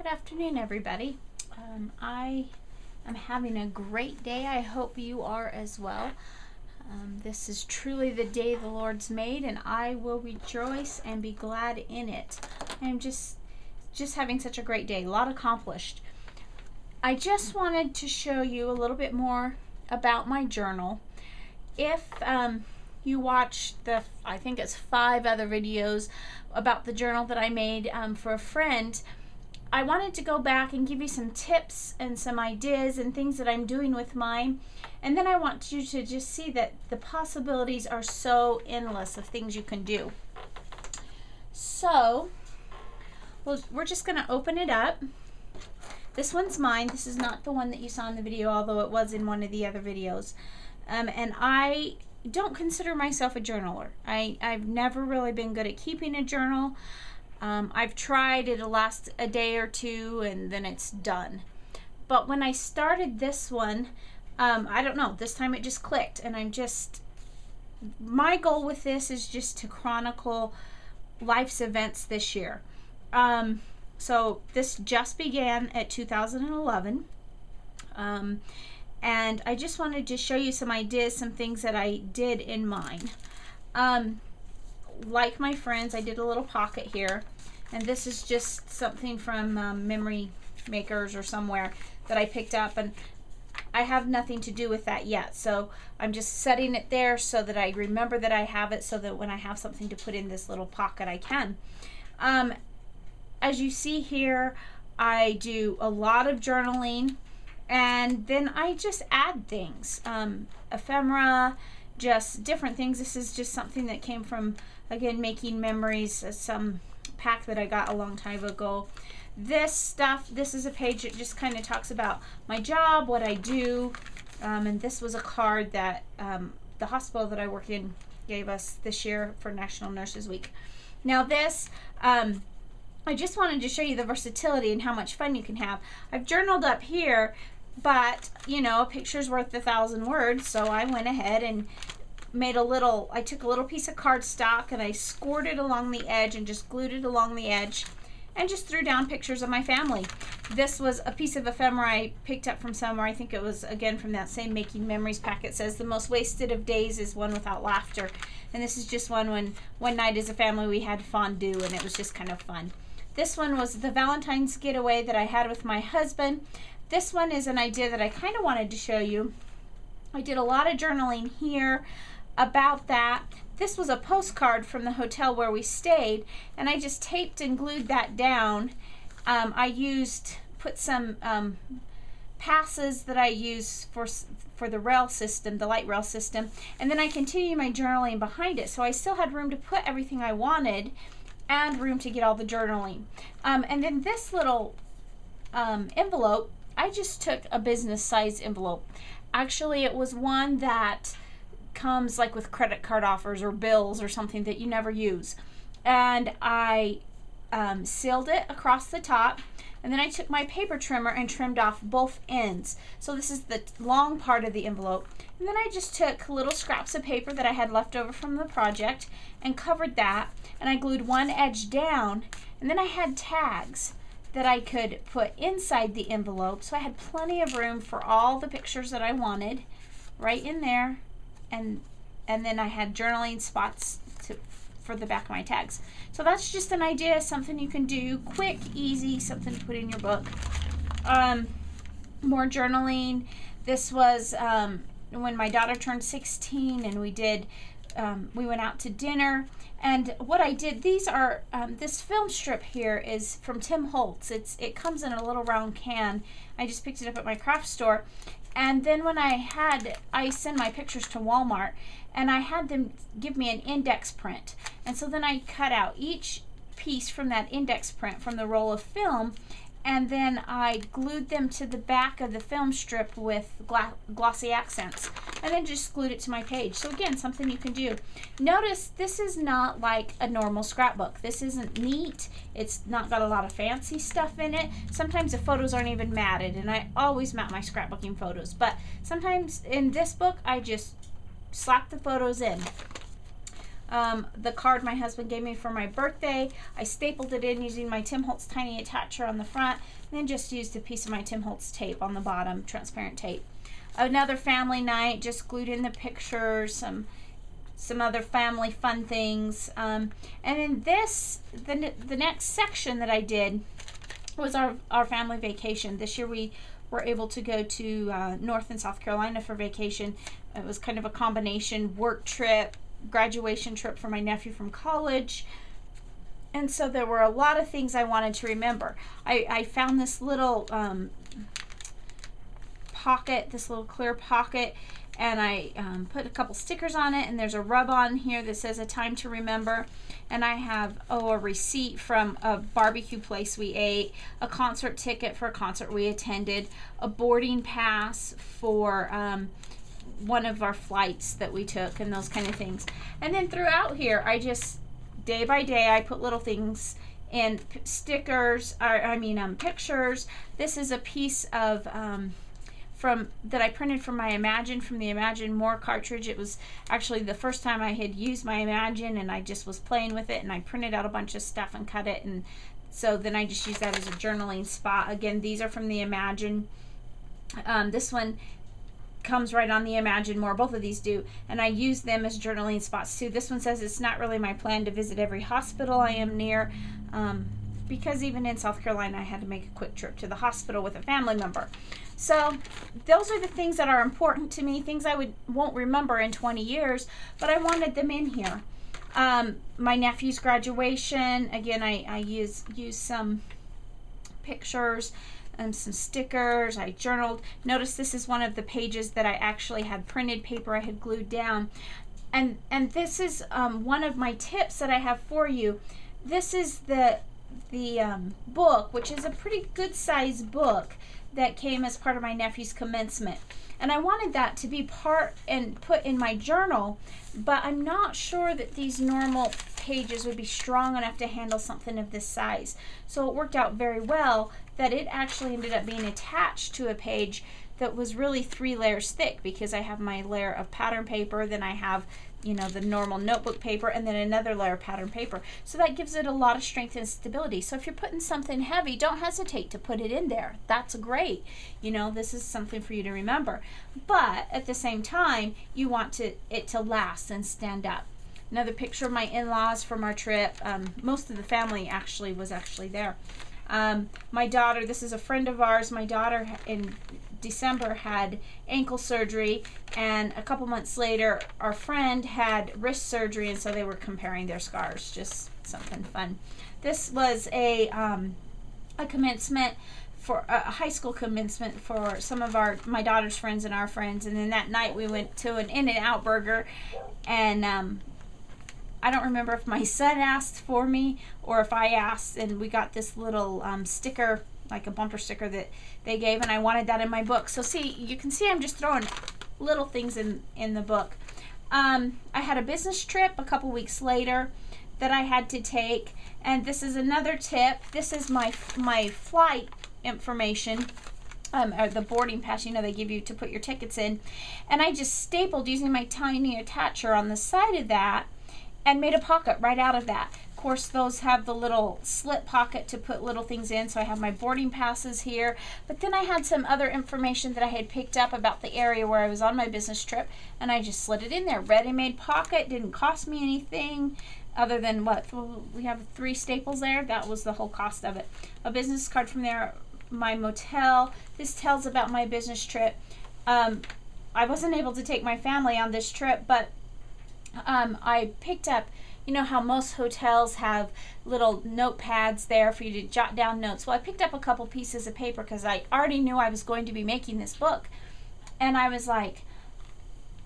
Good afternoon, everybody. I am having a great day. I hope you are as well. This is truly the day the Lord's made, and I will rejoice and be glad in it. I am just having such a great day. A lot accomplished. I just wanted to show you a little bit more about my journal. If you watched I think it's 5 other videos about the journal that I made for a friend, I wanted to go back and give you some tips and some ideas and things that I'm doing with mine. And then I want you to just see that the possibilities are so endless of things you can do. So, we're just going to open it up. This one's mine. This is not the one that you saw in the video, although it was in one of the other videos. And I don't consider myself a journaler. I've never really been good at keeping a journal. I've tried, it'll last a day or two and then it's done. But when I started this one, I don't know, this time it just clicked, and my goal with this is just to chronicle life's events this year. So this just began at 2011. And I just wanted to show you some ideas, some things that I did in mine. Like my friends, I did a little pocket here, and this is just something from Memory Makers or somewhere that I picked up, and I have nothing to do with that yet, so I'm just setting it there so that I remember that I have it, so that when I have something to put in this little pocket, I can. As you see here, I do a lot of journaling, and then I just add things, ephemera, just different things. This is just something that came from, again, Making Memories, some pack that I got a long time ago. This is a page that just kind of talks about my job, what I do, and this was a card that the hospital that I work in gave us this year for National Nurses Week. Now this, I just wanted to show you the versatility and how much fun you can have. I've journaled up here, but you know, a picture's worth 1,000 words, so I went ahead and made I took a little piece of cardstock and I scored it along the edge and just glued it along the edge and just threw down pictures of my family. This was a piece of ephemera I picked up from somewhere. I think it was, again, from that same Making Memories pack. It says, "The most wasted of days is one without laughter." And this is just one night as a family we had fondue, and it was just kind of fun. This one was the Valentine's getaway that I had with my husband. This one is an idea that I kind of wanted to show you. I did a lot of journaling here about that. This was a postcard from the hotel where we stayed, and I just taped and glued that down. I put some passes that I use for the rail system, the light rail system, and then I continued my journaling behind it, so I still had room to put everything I wanted and room to get all the journaling. And then this little envelope, I just took a business size envelope. Actually, it was one that comes like with credit card offers or bills or something that you never use, and I sealed it across the top, and then I took my paper trimmer and trimmed off both ends. So this is the long part of the envelope, and then I just took little scraps of paper that I had left over from the project and covered that, and I glued one edge down, and then I had tags that I could put inside the envelope, so I had plenty of room for all the pictures that I wanted right in there. And then I had journaling spots for the back of my tags. So that's just an idea, something you can do, quick, easy, something to put in your book. More journaling. This was when my daughter turned 16, and we went out to dinner. And what I did, these are, this film strip here is from Tim Holtz. It comes in a little round can. I just picked it up at my craft store. And then when I send my pictures to Walmart, and I had them give me an index print. And so then I cut out each piece from that index print from the roll of film, and then I glued them to the back of the film strip with glossy accents, and then just glued it to my page. So again, something you can do. Notice this is not like a normal scrapbook. This isn't neat. It's not got a lot of fancy stuff in it. Sometimes the photos aren't even matted, and I always mat my scrapbooking photos. But sometimes in this book, I just slap the photos in. the card my husband gave me for my birthday. I stapled it in using my Tim Holtz tiny attacher on the front, and then just used a piece of my Tim Holtz tape on the bottom, transparent tape. Another family night, just glued in the pictures, some other family fun things. And then the next section that I did was our family vacation. This year we were able to go to North and South Carolina for vacation. It was kind of a combination work trip, graduation trip for my nephew from college. And so there were a lot of things I wanted to remember. I found this little pocket, this little clear pocket, and I put a couple stickers on it, and there's a rub on here that says a time to remember. And I have a receipt from a barbecue place we ate, a concert ticket for a concert we attended, a boarding pass for one of our flights that we took, and those kind of things. And then throughout here, I just, day by day, I put little things in, stickers, pictures. This is a piece of that I printed from my from the Imagine More cartridge. It was actually the first time I had used my Imagine, and I just was playing with it, and I printed out a bunch of stuff and cut it, and so then I just used that as a journaling spot. Again, these are from the Imagine. This one comes right on the Imagine More, both of these do, and I use them as journaling spots too. This one says it's not really my plan to visit every hospital I am near, because even in South Carolina I had to make a quick trip to the hospital with a family member. So those are the things that are important to me, things I won't remember in 20 years, but I wanted them in here. My nephew's graduation, again, I used some pictures and some stickers. I journaled. Notice this is one of the pages that I actually had printed paper I had glued down. And this is one of my tips that I have for you. This is the book, which is a pretty good sized book that came as part of my nephew's commencement. And I wanted that to be part and put in my journal, but I'm not sure that these normal pages would be strong enough to handle something of this size. So it worked out very well that it actually ended up being attached to a page that was really 3 layers thick, because I have my layer of pattern paper, then I have, you know, the normal notebook paper, and then another layer of pattern paper. So that gives it a lot of strength and stability. So if you're putting something heavy, don't hesitate to put it in there. That's great. You know, this is something for you to remember. But at the same time, you want it to last and stand up. Another picture of my in-laws from our trip. Most of the family was actually there. My daughter, this is a friend of ours. My daughter in December had ankle surgery, and a couple months later our friend had wrist surgery, and so they were comparing their scars. Just something fun. This was a commencement, for a high school commencement for some of my daughter's friends and our friends, and then that night we went to an In-N-Out burger, and I don't remember if my son asked for me or if I asked, and we got this little sticker, like a bumper sticker that they gave, and I wanted that in my book. So see, you can see I'm just throwing little things in the book. I had a business trip a couple weeks later that I had to take, and this is another tip. This is my flight information, or the boarding pass, you know, they give you to put your tickets in, and I just stapled using my tiny attacher on the side of that and made a pocket right out of that. Of course, those have the little slit pocket to put little things in, so I have my boarding passes here. But then I had some other information that I had picked up about the area where I was on my business trip, and I just slid it in there. Ready-made pocket, didn't cost me anything other than what? We have 3 staples there. That was the whole cost of it. A business card from there, my motel. This tells about my business trip. I wasn't able to take my family on this trip, but I picked up, you know how most hotels have little notepads there for you to jot down notes. Well, I picked up a couple pieces of paper because I already knew I was going to be making this book. And I was like,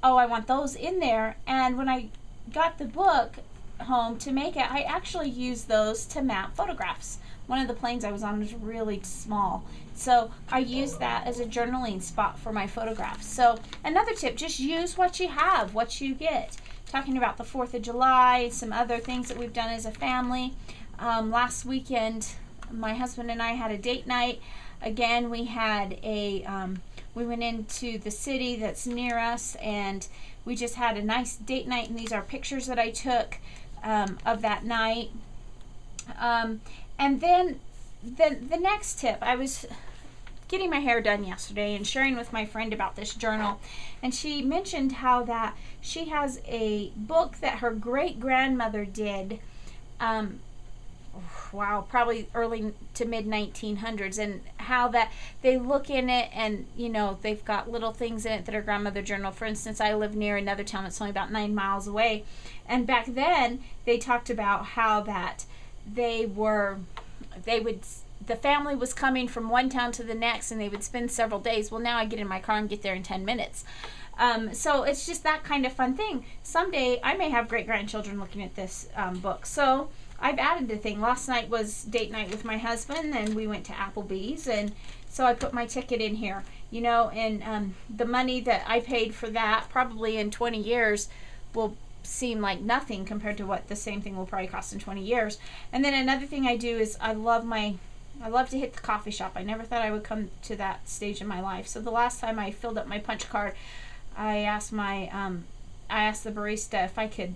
oh, I want those in there. And when I got the book home to make it, I actually used those to map photographs. One of the planes I was on was really small, so I used that as a journaling spot for my photographs. So another tip, just use what you have, what you get. Talking about the 4th of July, some other things that we've done as a family. Last weekend, my husband and I had a date night. Again, we had a We went into the city that's near us, and we just had a nice date night, and these are pictures that I took of that night. And then the next tip, I was getting my hair done yesterday and sharing with my friend about this journal, and she mentioned how that she has a book that her great-grandmother did, wow, probably early to mid 1900s, and how that they look in it, and you know, they've got little things in it that are grandmother journal. For instance, I live near another town that's only about 9 miles away, and back then they talked about how that the family was coming from one town to the next, and they would spend several days. Well, now I get in my car and get there in 10 minutes. So it's just that kind of fun thing. Someday I may have great-grandchildren looking at this book. So I've added the thing. Last night was date night with my husband, and we went to Applebee's, and so I put my ticket in here, you know, and the money that I paid for that probably in 20 years will seem like nothing compared to what the same thing will probably cost in 20 years. And then another thing I do is I love to hit the coffee shop. I never thought I would come to that stage in my life. So the last time I filled up my punch card, I asked the barista if I could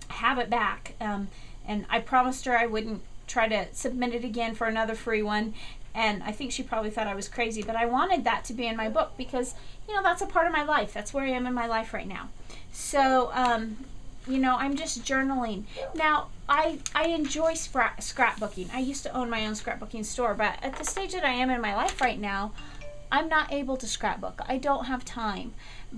have it back, and I promised her I wouldn't try to submit it again for another free one. And I think she probably thought I was crazy, but I wanted that to be in my book because, you know, that's a part of my life. That's where I am in my life right now. So, you know, I'm just journaling. Now, I enjoy scrapbooking. I used to own my own scrapbooking store, but at the stage that I am in my life right now, I'm not able to scrapbook. I don't have time.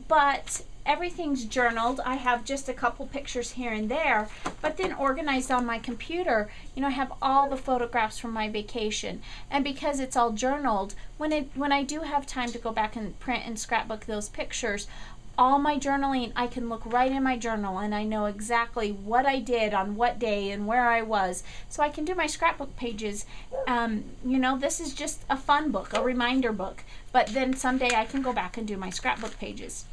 But everything's journaled. I have just a couple pictures here and there, but then organized on my computer, you know, I have all the photographs from my vacation. And because it's all journaled, when I do have time to go back and print and scrapbook those pictures, all my journaling, I can look right in my journal and I know exactly what I did on what day and where I was. So I can do my scrapbook pages. You know, this is just a fun book, a reminder book. But then someday I can go back and do my scrapbook pages.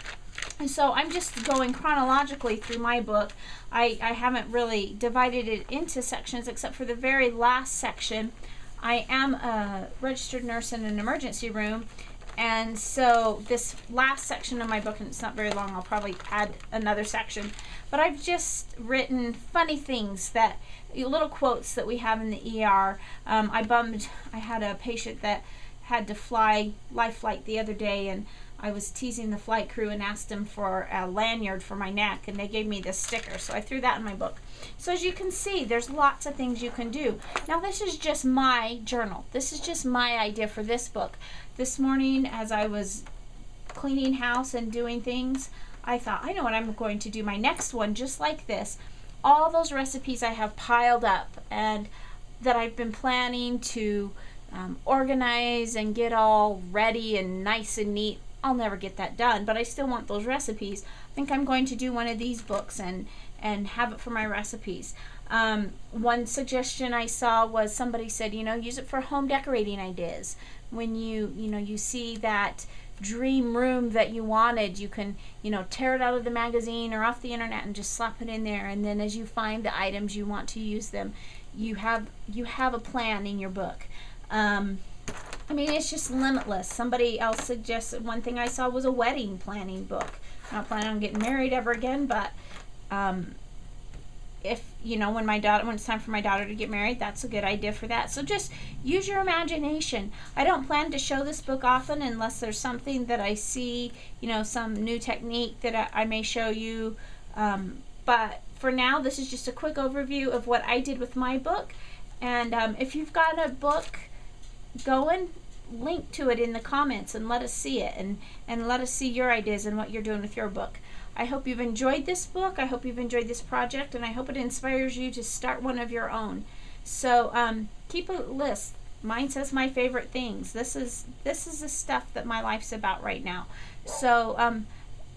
And so I'm just going chronologically through my book. I haven't really divided it into sections except for the very last section. I am a registered nurse in an emergency room. And so this last section of my book, and it's not very long, I'll probably add another section, but I've just written funny things, that little quotes that we have in the ER. I had a patient that had to fly life flight the other day, and I was teasing the flight crew and asked them for a lanyard for my neck, and they gave me this sticker, so I threw that in my book. So as you can see, there's lots of things you can do. Now this is just my journal. This is just my idea for this book. This morning, as I was cleaning house and doing things, I thought, I know what I'm going to do. My next one, just like this, all those recipes I have piled up and that I've been planning to organize and get all ready and nice and neat. I'll never get that done, but I still want those recipes. I think I'm going to do one of these books and have it for my recipes. One suggestion I saw was somebody said, you know, use it for home decorating ideas. When you see that dream room that you wanted, you can, you know, tear it out of the magazine or off the internet and just slap it in there, and then as you find the items you want to use them, you have a plan in your book. I mean, it's just limitless. Somebody else suggested, one thing I saw was a wedding planning book. I'm not planning on getting married ever again, but if, you know, when it's time for my daughter to get married, that's a good idea for that. So just use your imagination. I don't plan to show this book often unless there's something that I see, you know, some new technique that I may show you. But for now, this is just a quick overview of what I did with my book. And if you've got a book going, link to it in the comments and let us see it, and let us see your ideas and what you're doing with your book. I hope you've enjoyed this book. I hope you've enjoyed this project, and I hope it inspires you to start one of your own. So keep a list. Mine says my favorite things. This is the stuff that my life's about right now. So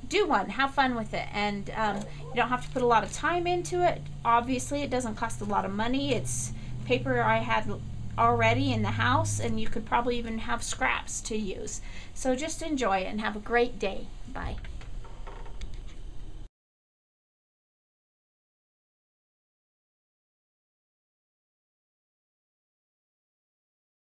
do one. Have fun with it, and you don't have to put a lot of time into it. Obviously, it doesn't cost a lot of money. It's paper I had already in the house, and you could probably even have scraps to use. So just enjoy it and have a great day. Bye.